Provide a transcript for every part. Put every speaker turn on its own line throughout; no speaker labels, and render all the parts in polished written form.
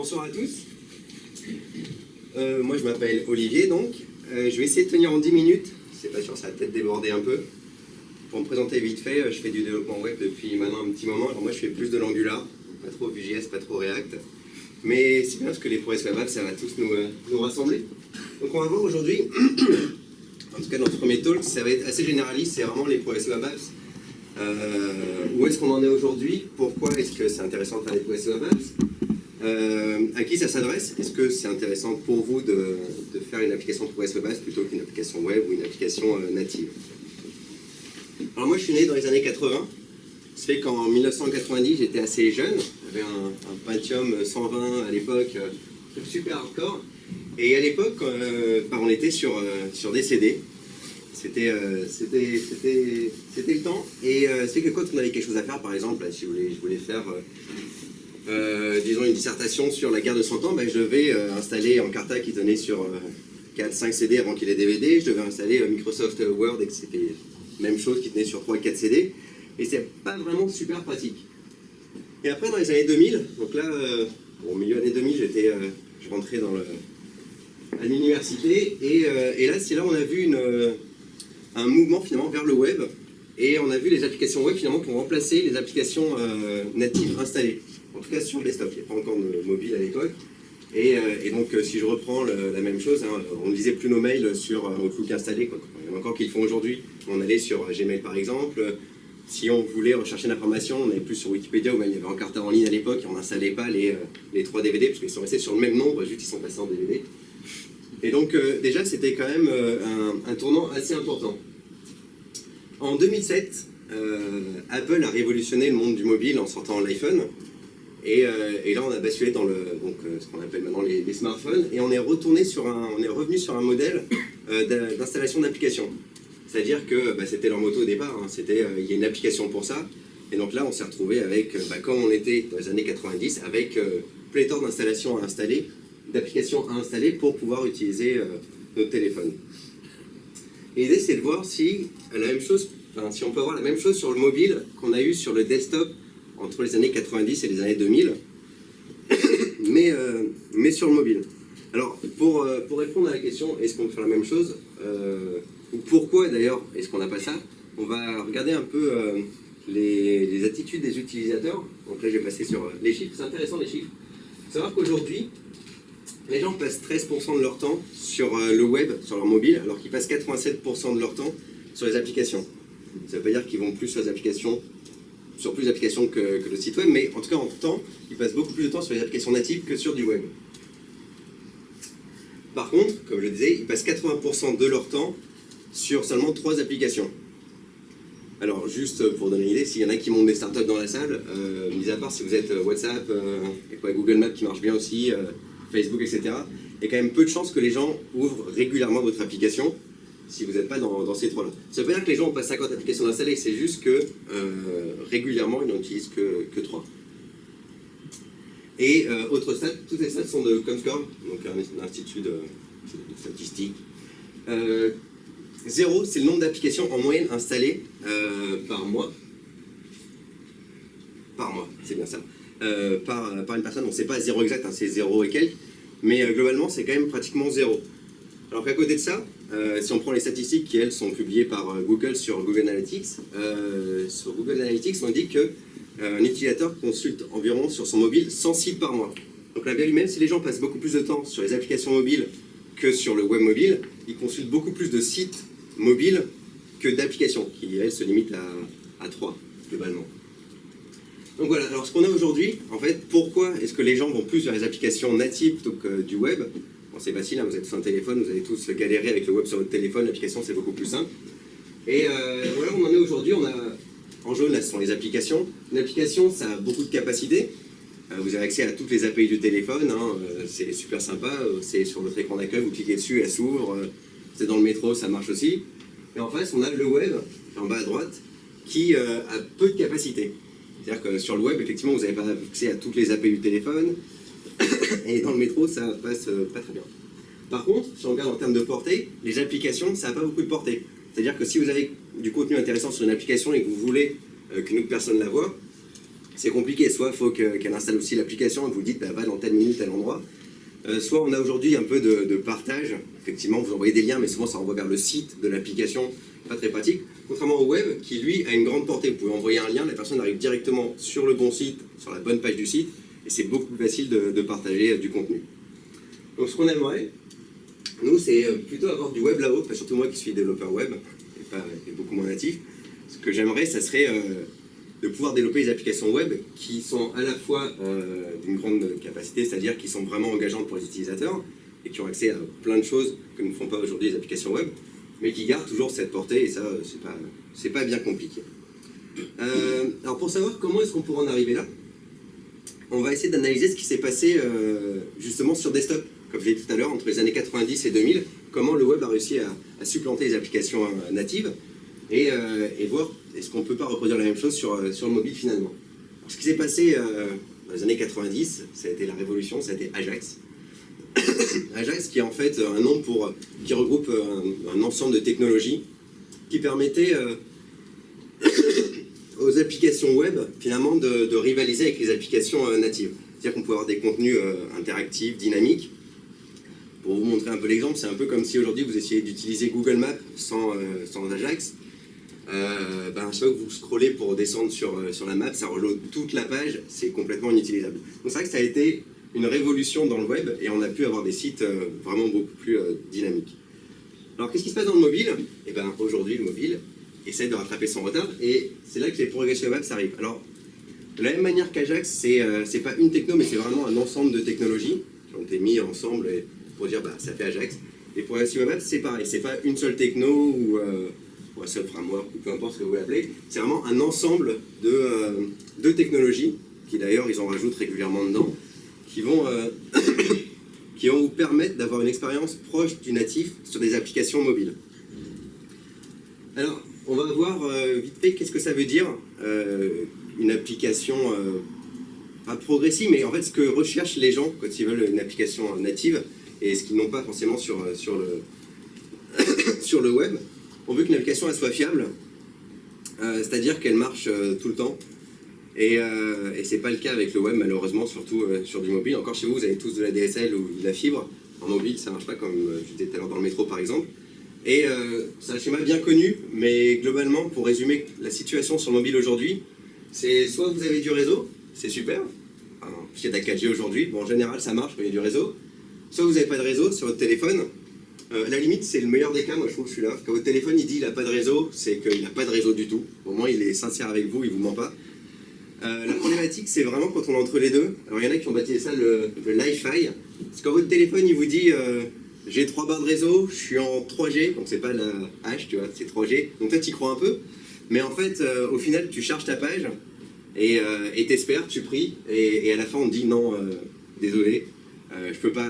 Bonsoir à tous. Moi je m'appelle Olivier donc. Je vais essayer de tenir en 10 minutes. C'est pas sûr, ça va peut-être déborder un peu. Pour me présenter vite fait, je fais du développement web depuis maintenant un petit moment. Alors moi je fais plus de l'Angular, pas trop Vue.js, pas trop React. Mais c'est bien parce que les prouesses web apps, ça va tous nous rassembler. Donc on va voir aujourd'hui, en tout cas dans ce premier talk, ça va être assez généraliste, c'est vraiment les prouesses web apps. Où est-ce qu'on en est aujourd'hui? Pourquoi est-ce que c'est intéressant de faire des prouesses web apps? À qui ça s'adresse? Est-ce que c'est intéressant pour vous de faire une application prouesse web apps plutôt qu'une application web ou une application native? Alors moi je suis né dans les années 80. Ça fait qu'en 1990 j'étais assez jeune. J'avais un Pentium 120 à l'époque, super hardcore. Et à l'époque, on était sur des CD. C'était le temps. Et c'est que quand on avait quelque chose à faire, par exemple, si je voulais faire, disons, une dissertation sur la guerre de 100 ans, je devais installer Encarta qui tenait sur 4-5 CD avant qu'il ait DVD. Je devais installer Microsoft Word, et c'était la même chose qui tenait sur 3 4 CD. Et c'est pas vraiment super pratique. Et après, dans les années 2000, donc là, au milieu des années 2000, je rentrais à l'université. Et là, c'est là où on a vu un mouvement finalement vers le web. Et on a vu les applications web finalement qui ont remplacé les applications natives installées. En tout cas sur le desktop, il n'y a pas encore de mobile à l'époque. Et donc si je reprends la même chose, hein, on ne lisait plus nos mails sur Outlook installé, quoi. Il y en a encore qui le font aujourd'hui. On allait sur Gmail par exemple. Si on voulait rechercher l'information, on allait plus sur Wikipédia, ou même il y avait Encarta en ligne à l'époque, et on n'installait pas les 3 DVD, parce qu'ils sont restés sur le même nombre, juste ils sont passés en DVD. Et donc déjà c'était quand même un tournant assez important. En 2007, Apple a révolutionné le monde du mobile en sortant l'iPhone. Et là, on a basculé dans ce qu'on appelle maintenant les smartphones. Et on est revenu sur un modèle d'installation d'applications. C'est-à-dire que c'était leur moto au départ. Hein, il y a une application pour ça. Et donc là, on s'est retrouvé avec, comme on était dans les années 90, avec pléthore d'installations à installer, d'applications à installer pour pouvoir utiliser notre téléphone. Et l'idée, c'est de voir si on peut avoir la même chose sur le mobile qu'on a eu sur le desktop entre les années 90 et les années 2000, mais sur le mobile. Alors, pour répondre à la question, est-ce qu'on peut faire la même chose, ou pourquoi d'ailleurs est-ce qu'on n'a pas ça, on va regarder un peu les attitudes des utilisateurs. Donc là, je vais passer sur les chiffres. C'est intéressant, les chiffres. Il faut savoir qu'aujourd'hui, les gens passent 13% de leur temps sur le web, sur leur mobile, alors qu'ils passent 87% de leur temps sur les applications. Ça ne veut pas dire qu'ils vont plus sur plus d'applications que le site web, mais en tout cas en temps, ils passent beaucoup plus de temps sur les applications natives que sur du web. Par contre, comme je le disais, ils passent 80% de leur temps sur seulement 3 applications. Alors juste pour donner une idée, s'il y en a qui montent des startups dans la salle, mis à part si vous êtes WhatsApp, Google Maps qui marche bien aussi, Facebook, etc., il y a quand même peu de chances que les gens ouvrent régulièrement votre application si vous n'êtes pas dans ces 3-là. Ça ne veut pas dire que les gens ont pas 50 applications installées, c'est juste que régulièrement, ils n'en utilisent que 3. Et autre stat, toutes les stats sont de Comscore, donc un institut de statistique. 0, c'est le nombre d'applications en moyenne installées par mois. Par mois, c'est bien ça. Par une personne, on ne sait pas 0 exact, hein, c'est 0 et quelques, mais globalement, c'est quand même pratiquement 0. Alors qu'à côté de ça, si on prend les statistiques qui, elles, sont publiées par Google sur Google Analytics, on dit qu'un utilisateur consulte environ sur son mobile 100 sites par mois. Donc là, même si les gens passent beaucoup plus de temps sur les applications mobiles que sur le web mobile, ils consultent beaucoup plus de sites mobiles que d'applications, qui, elles, se limitent à 3, globalement. Donc voilà, alors ce qu'on a aujourd'hui, en fait, pourquoi est-ce que les gens vont plus vers les applications natives plutôt que du web? Bon, c'est facile, hein, vous êtes sur un téléphone, vous allez tous galérer avec le web sur votre téléphone, l'application c'est beaucoup plus simple. Et voilà où on en est aujourd'hui. En jaune, là, ce sont les applications. Une application, ça a beaucoup de capacité. Vous avez accès à toutes les API du téléphone, hein, c'est super sympa, c'est sur votre écran d'accueil, vous cliquez dessus, elle s'ouvre, c'est dans le métro, ça marche aussi. Et en face, on a le web, en bas à droite, qui a peu de capacité. C'est-à-dire que sur le web, effectivement, vous n'avez pas accès à toutes les API du téléphone, et dans le métro, ça passe pas très bien. Par contre, si on regarde en termes de portée, les applications, ça n'a pas beaucoup de portée. C'est-à-dire que si vous avez du contenu intéressant sur une application et que vous voulez qu'une autre personne la voie, c'est compliqué. Soit il faut qu'elle installe aussi l'application et vous dites bah, va dans telle minute, tel endroit. Soit on a aujourd'hui un peu de partage. Effectivement, vous envoyez des liens, mais souvent ça renvoie vers le site de l'application. Pas très pratique. Contrairement au web, qui lui a une grande portée. Vous pouvez envoyer un lien, la personne arrive directement sur le bon site, sur la bonne page du site, et c'est beaucoup plus facile de partager du contenu. Donc ce qu'on aimerait, nous, c'est plutôt avoir du web là-haut, surtout moi qui suis développeur web, et beaucoup moins natif. Ce que j'aimerais, ça serait de pouvoir développer des applications web qui sont à la fois d'une grande capacité, c'est-à-dire qui sont vraiment engageantes pour les utilisateurs, et qui ont accès à plein de choses que ne font pas aujourd'hui les applications web, mais qui gardent toujours cette portée, et ça, c'est pas bien compliqué. Alors pour savoir comment est-ce qu'on pourrait en arriver là, on va essayer d'analyser ce qui s'est passé justement sur desktop, comme je l'ai dit tout à l'heure, entre les années 90 et 2000, comment le web a réussi à supplanter les applications natives, et voir est-ce qu'on ne peut pas reproduire la même chose sur le mobile finalement. Alors, ce qui s'est passé dans les années 90, ça a été la révolution, ça a été Ajax. Ajax qui est en fait un nom qui regroupe un ensemble de technologies qui permettait aux applications web finalement de rivaliser avec les applications natives. C'est-à-dire qu'on pouvait avoir des contenus interactifs, dynamiques. Pour vous montrer un peu l'exemple, c'est un peu comme si aujourd'hui vous essayez d'utiliser Google Maps sans Ajax. À chaque fois que vous scrollez pour descendre sur la map, ça reload toute la page, c'est complètement inutilisable. Donc c'est vrai que ça a été une révolution dans le web et on a pu avoir des sites vraiment beaucoup plus dynamiques. Alors qu'est-ce qui se passe dans le mobile? Et bien aujourd'hui le mobile essaie de rattraper son retard et c'est là que les progressions web s'arrivent. Alors de la même manière qu'Ajax, c'est pas une techno mais c'est vraiment un ensemble de technologies qui ont été mis ensemble pour dire bah ça fait Ajax. Et pour progression web c'est pareil, c'est pas une seule techno ou un seul framework ou peu importe ce que vous l'appelez, c'est vraiment un ensemble de technologies qui d'ailleurs ils en rajoutent régulièrement dedans qui vont vous permettre d'avoir une expérience proche du natif sur des applications mobiles. Alors, on va voir vite fait qu'est-ce que ça veut dire une application pas progressive, mais en fait ce que recherchent les gens quand ils veulent une application native et ce qu'ils n'ont pas forcément sur le web. On veut qu'une application elle soit fiable, c'est-à-dire qu'elle marche tout le temps. Et c'est pas le cas avec le web malheureusement, surtout sur du mobile. Encore chez vous, vous avez tous de la DSL ou de la fibre. En mobile, ça marche pas comme je disais tout à l'heure dans le métro par exemple. Et c'est un schéma bien connu, mais globalement, pour résumer la situation sur le mobile aujourd'hui, c'est soit vous avez du réseau, c'est super, il y a de la 4G aujourd'hui, bon, en général ça marche quand il y a du réseau, soit vous n'avez pas de réseau sur votre téléphone. À la limite, c'est le meilleur des cas, moi je trouve celui-là. Quand votre téléphone il dit qu'il n'a pas de réseau, c'est qu'il n'a pas de réseau du tout. Au moins il est sincère avec vous, il ne vous ment pas. La problématique, c'est vraiment quand on est entre les deux. Alors il y en a qui ont baptisé ça le Li-Fi. Parce que quand votre téléphone il vous dit j'ai 3 barres de réseau, je suis en 3G, donc c'est pas la H, tu vois, c'est 3G. Donc toi tu y crois un peu, mais en fait au final tu charges ta page et t'espères, tu pries, et à la fin on te dit non, désolé, je peux pas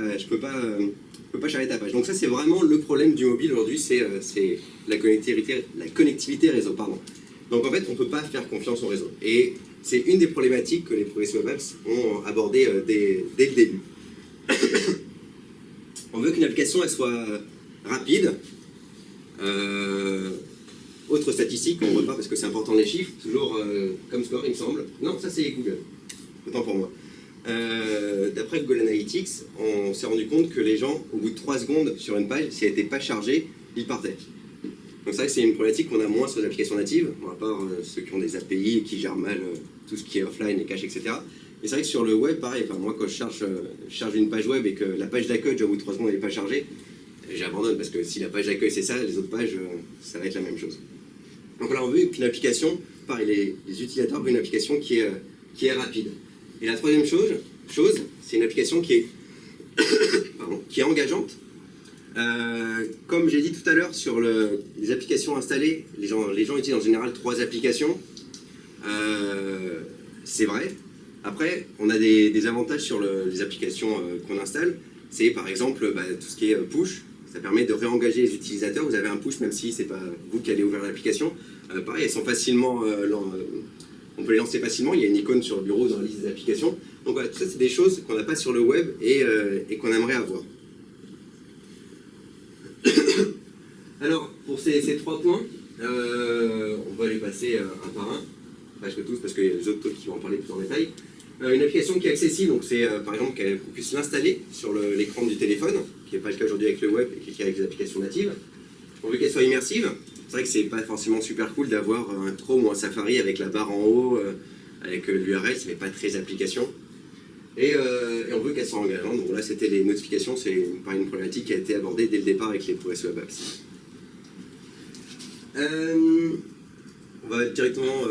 charger ta page. Donc ça c'est vraiment le problème du mobile aujourd'hui, c'est la connectivité réseau, pardon. Donc en fait on peut pas faire confiance au réseau. Et c'est une des problématiques que les Progressive Web Apps ont abordées dès le début. On veut qu'une application elle soit rapide. Autre statistique qu'on ne voit pas parce que c'est important les chiffres, toujours comme score il me semble. Non, ça c'est Google. Autant pour moi. D'après Google Analytics, on s'est rendu compte que les gens, au bout de 3 secondes sur une page, si elle n'était pas chargée, ils partaient. Donc c'est vrai que c'est une problématique qu'on a moins sur les applications natives, à part ceux qui ont des API et qui gèrent mal tout ce qui est offline, les caches, etc. Mais c'est vrai que sur le web, pareil, moi quand je charge une page web et que la page d'accueil, au bout de 3 secondes, elle n'est pas chargée, j'abandonne parce que si la page d'accueil c'est ça, les autres pages, ça va être la même chose. Donc là on veut qu'une application, pareil, les utilisateurs veulent une application qui est rapide. Et la troisième chose c'est une application qui est engageante. Comme j'ai dit tout à l'heure sur les applications installées, les gens utilisent en général 3 applications. C'est vrai. Après, on a des avantages sur les applications qu'on installe. C'est par exemple tout ce qui est push. Ça permet de réengager les utilisateurs. Vous avez un push même si c'est pas vous qui allez ouvrir l'application. Pareil, elles sont facilement, on peut les lancer facilement. Il y a une icône sur le bureau dans la liste des applications. Donc voilà, tout ça c'est des choses qu'on n'a pas sur le web et qu'on aimerait avoir. Alors, pour ces 3 points, on va les passer un par un. presque tous, parce qu'il y a les autres talks qui vont en parler plus en détail. Une application qui est accessible, donc c'est par exemple qu'on puisse l'installer sur l'écran du téléphone, qui n'est pas le cas aujourd'hui avec le web et qui est avec les applications natives. On veut qu'elle soit immersive. C'est vrai que c'est pas forcément super cool d'avoir un Chrome ou un Safari avec la barre en haut, avec l'URL, ça fait pas très application. Et on veut qu'elle soit engageante. Donc là, c'était les notifications, c'est une problématique qui a été abordée dès le départ avec les ProS Web Apps. On va directement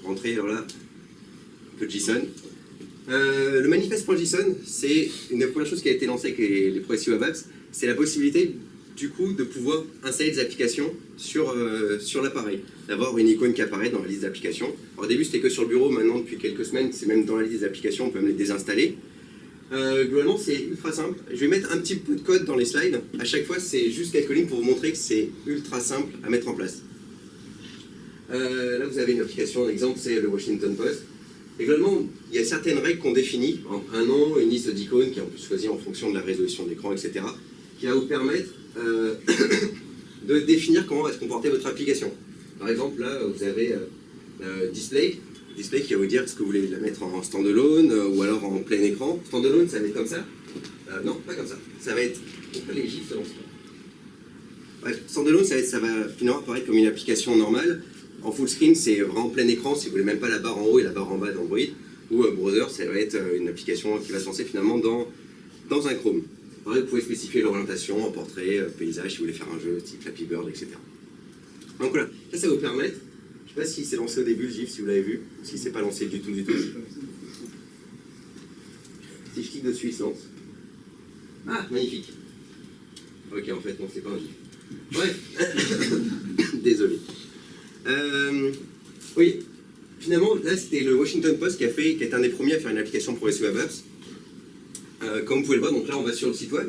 rentrer là, un peu de JSON. Le manifest.json, c'est une des premières choses qui a été lancée avec les ProS Web Apps, c'est la possibilité du coup de pouvoir installer des applications sur l'appareil, d'avoir une icône qui apparaît dans la liste d'applications. Au début c'était que sur le bureau, maintenant depuis quelques semaines c'est même dans la liste des applications, on peut même les désinstaller. Globalement c'est ultra simple, je vais mettre un petit peu de code dans les slides, à chaque fois c'est juste quelques lignes pour vous montrer que c'est ultra simple à mettre en place. Là vous avez une application, un exemple c'est le Washington Post. Et globalement, il y a certaines règles qu'on définit, un nom, une liste d'icônes qui est en plus choisie en fonction de la résolution de l'écran, etc., qui va vous permettre de définir comment va se comporter votre application. Par exemple, là, vous avez display qui va vous dire est-ce que vous voulez la mettre en standalone ou alors en plein écran. Standalone, ça va être comme ça. Non, pas comme ça. Ça va être... Pourquoi les gifs se lancent pas? Bref, standalone, ça va finalement apparaître comme une application normale. En full screen, c'est vraiment plein écran, si vous voulez même pas la barre en haut et la barre en bas d'Android. Ou browser, ça va être une application qui va se lancer finalement dans un Chrome. Pareil, vous pouvez spécifier l'orientation en portrait, paysage, si vous voulez faire un jeu type Flappy Bird, etc. Donc voilà, ça va vous permettre, je ne sais pas si c'est lancé au début le GIF, si vous l'avez vu, ou si c'est pas lancé du tout. Si je clique dessus, il se lance. Ah, magnifique. Ok, en fait, non, c'est pas un GIF. Bref, désolé. Oui, finalement, là, c'était le Washington Post qui est un des premiers à faire une application ProS Web Apps. Comme vous pouvez le voir, donc là on va sur le site web,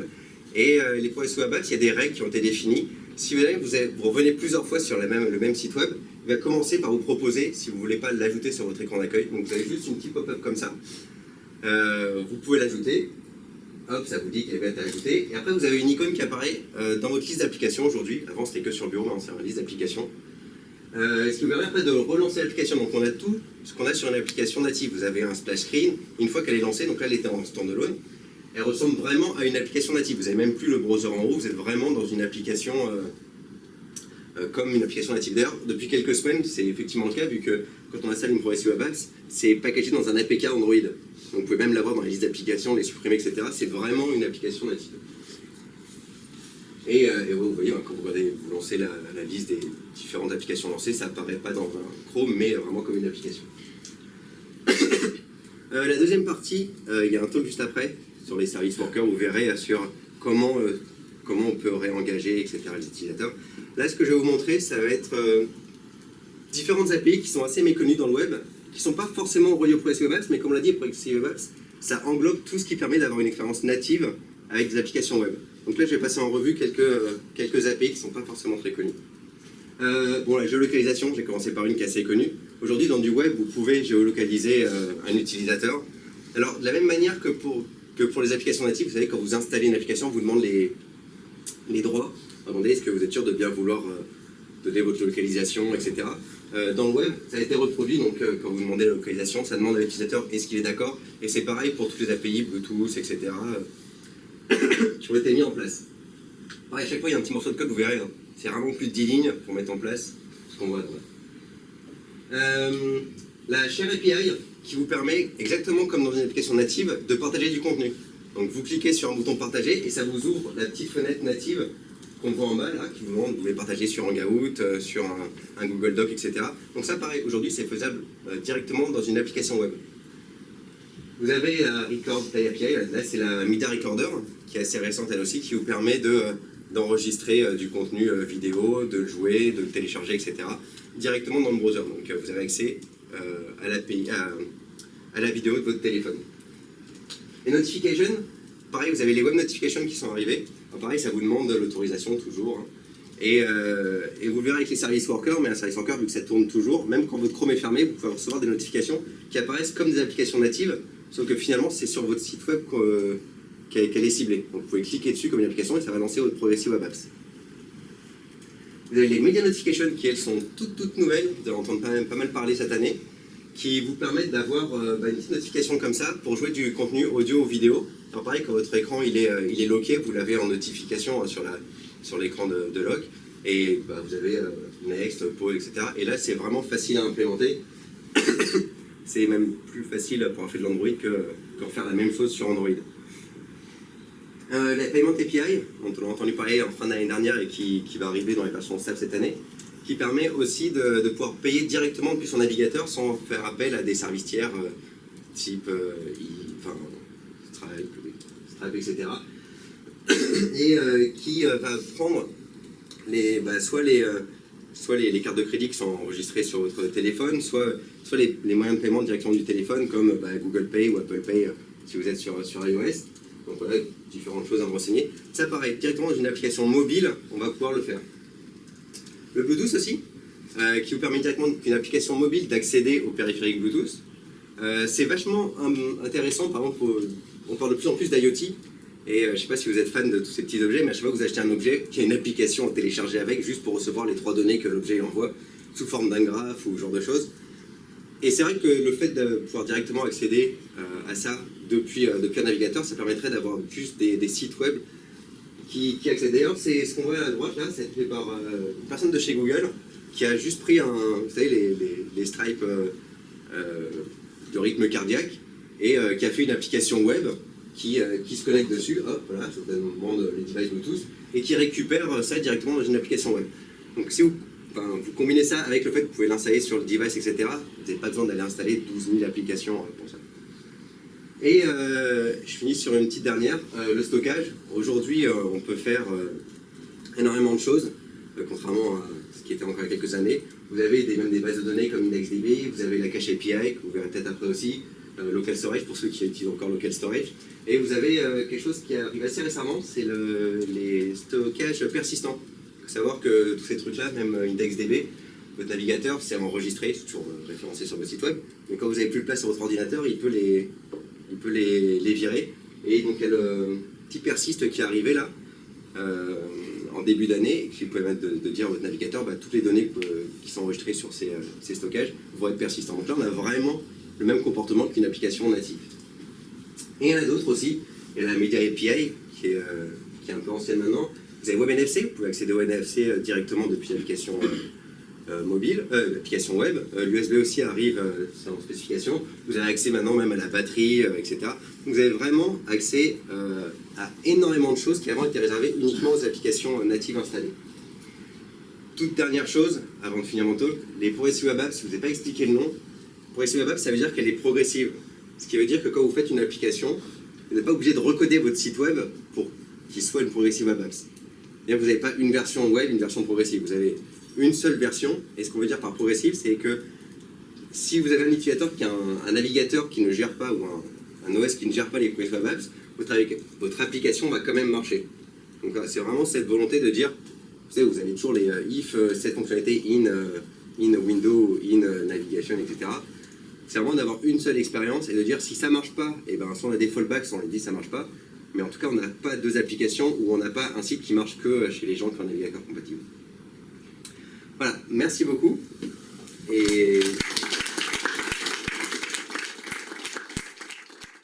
et les ProS Web Apps, il y a des règles qui ont été définies. Si vous revenez plusieurs fois sur le même site web, il va commencer par vous proposer, si vous ne voulez pas l'ajouter sur votre écran d'accueil, donc vous avez juste une petite pop-up comme ça, vous pouvez l'ajouter, hop, ça vous dit qu'elle va être ajoutée, et après vous avez une icône qui apparaît dans votre liste d'applications aujourd'hui. Avant c'était que sur le bureau, maintenant c'est une liste d'applications. Ce qui vous permet après de relancer l'application. Donc on a tout ce qu'on a sur une application native. Vous avez un splash screen, une fois qu'elle est lancée, donc là elle était en standalone, elle ressemble vraiment à une application native. Vous n'avez même plus le browser en haut, vous êtes vraiment dans une application comme une application native. D'ailleurs, depuis quelques semaines, c'est effectivement le cas, vu que quand on installe une ProS Web Apps, c'est packagé dans un APK Android. Donc vous pouvez même l'avoir dans la liste d'applications, les supprimer, etc. C'est vraiment une application native. Et vous voyez, quand vous lancez la liste des différentes applications lancées, ça apparaît pas dans un Chrome, mais vraiment comme une application. La deuxième partie, il y a un talk juste après, sur les services workers, vous verrez sur comment on peut réengager, etc., les utilisateurs. Là, ce que je vais vous montrer, ça va être différentes API qui sont assez méconnues dans le web, qui ne sont pas forcément reliées au ProS Web Apps, mais comme on l'a dit, ProS Web Apps, ça englobe tout ce qui permet d'avoir une expérience native avec des applications web. Donc là, je vais passer en revue quelques API qui ne sont pas forcément très connues. Bon, la géolocalisation, j'ai commencé par une qui est assez connue. Aujourd'hui, dans du web, vous pouvez géolocaliser un utilisateur. Alors, de la même manière que pour les applications natives, vous savez, quand vous installez une application, on vous demande les droits. Vous demandez est-ce que vous êtes sûr de bien vouloir donner votre localisation, etc. Dans le web, ça a été reproduit, donc quand vous demandez la localisation, ça demande à l'utilisateur est-ce qu'il est d'accord. Et c'est pareil pour toutes les API, Bluetooth, etc. qui ont été mis en place. Pareil, à chaque fois, il y a un petit morceau de code, vous verrez. Hein. C'est vraiment plus de 10 lignes pour mettre en place ce qu'on voit à droite. La Share API qui vous permet, exactement comme dans une application native, de partager du contenu. Donc vous cliquez sur un bouton partager et ça vous ouvre la petite fenêtre native qu'on voit en bas là, qui vous demande vous pouvez partager sur Hangout, sur un Google Doc, etc. Donc ça pareil, aujourd'hui c'est faisable directement dans une application web. Vous avez la Record Play API, là c'est la Mida Recorder, qui est assez récente elle aussi, qui vous permet d'enregistrer du contenu vidéo, de le jouer, de le télécharger, etc. directement dans le browser. Donc vous avez accès à la vidéo de votre téléphone. Les notifications, pareil, vous avez les web notifications qui sont arrivées. Alors, pareil, ça vous demande l'autorisation toujours. Hein. Et vous le verrez avec les service workers, mais un service worker, vu que ça tourne toujours, même quand votre Chrome est fermé, vous pouvez recevoir des notifications qui apparaissent comme des applications natives, sauf que finalement, c'est sur votre site web qu'elle est ciblée. Donc vous pouvez cliquer dessus comme une application et ça va lancer votre ProS Web Apps. Vous avez les Media Notifications qui, elles, sont toutes nouvelles. Vous allez entendre pas mal parler cette année. qui vous permettent d'avoir une petite notification comme ça pour jouer du contenu audio ou vidéo. Alors pareil, quand votre écran il est locké, vous l'avez en notification sur l'écran de lock, et vous avez Next, Pause, etc. Et là, c'est vraiment facile à implémenter. C'est même plus facile pour un fait de l'Android que faire la même chose sur Android. La Payment API, dont on a entendu parler en fin d'année dernière et qui va arriver dans les versions stable cette année, qui permet aussi de pouvoir payer directement depuis son navigateur sans faire appel à des services tiers type Stripe, etc. Et qui va prendre soit les cartes de crédit qui sont enregistrées sur votre téléphone, soit les moyens de paiement directement du téléphone, comme Google Pay ou Apple Pay si vous êtes sur iOS. Donc voilà, différentes choses à me renseigner. Ça pareil, directement dans une application mobile, on va pouvoir le faire. Le Bluetooth aussi, qui vous permet directement d'une application mobile d'accéder au périphérique Bluetooth. C'est vachement intéressant, par exemple, on parle de plus en plus d'IoT, et je ne sais pas si vous êtes fan de tous ces petits objets, mais à chaque fois que vous achetez un objet, il y a une application à télécharger avec, juste pour recevoir les 3 données que l'objet envoie, sous forme d'un graphe ou ce genre de choses. Et c'est vrai que le fait de pouvoir directement accéder à ça depuis un navigateur, ça permettrait d'avoir juste des sites web qui accèdent. D'ailleurs, c'est ce qu'on voit à droite, là, c'est fait par une personne de chez Google qui a juste pris vous savez, les stripes de rythme cardiaque et qui a fait une application web qui se connecte dessus, hop, voilà, ça vous demande les devices Bluetooth, et qui récupère ça directement dans une application web. Donc si vous combinez ça avec le fait que vous pouvez l'installer sur le device, etc., vous n'avez pas besoin d'aller installer 12 000 applications pour ça. Et je finis sur une petite dernière, le stockage. Aujourd'hui, on peut faire énormément de choses, contrairement à ce qui était encore il y a quelques années. Vous avez même des bases de données comme IndexedDB, vous avez la cache API, que vous verrez peut-être après aussi, Local Storage, pour ceux qui utilisent encore Local Storage. Et vous avez quelque chose qui arrive assez récemment, c'est les stockages persistants. Il faut savoir que tous ces trucs-là, même IndexedDB, votre navigateur, c'est enregistré, c'est toujours référencé sur votre site web, mais quand vous n'avez plus de place sur votre ordinateur, il peut les virer. Et donc il y a le petit persiste qui est arrivé là, en début d'année, et qui vous permet de dire à votre navigateur, toutes les données qui sont enregistrées sur ces stockages vont être persistantes. Donc là, on a vraiment le même comportement qu'une application native. Et il y en a d'autres aussi. Il y a la Media API, qui est un peu ancienne maintenant. Vous avez WebNFC, vous pouvez accéder au WebNFC directement depuis l'application mobile, l'application web. L'USB aussi arrive, c'est en spécification. Vous avez accès maintenant même à la batterie, etc. Donc vous avez vraiment accès à énormément de choses qui avant étaient réservées uniquement aux applications natives installées. Toute dernière chose, avant de finir mon talk, les Progressive Web Apps, je ne vous ai pas expliqué le nom. Progressive Web Apps, ça veut dire qu'elle est progressive. Ce qui veut dire que quand vous faites une application, vous n'êtes pas obligé de recoder votre site web pour qu'il soit une Progressive Web Apps. C'est-à-dire que vous n'avez pas une version web, une version progressive. Vous avez une seule version, et ce qu'on veut dire par progressive, c'est que si vous avez un utilisateur qui a un navigateur qui ne gère pas, ou un OS qui ne gère pas les Progressive Web Apps, votre application va quand même marcher. Donc c'est vraiment cette volonté de dire, vous savez, vous avez toujours les if, cette fonctionnalité in window, in navigation, etc. C'est vraiment d'avoir une seule expérience et de dire si ça marche pas, et ben soit on a des fallbacks, soit on les dit ça marche pas, mais en tout cas on n'a pas 2 applications ou on n'a pas un site qui marche que chez les gens qui ont un navigateur compatible. Voilà, merci beaucoup. Et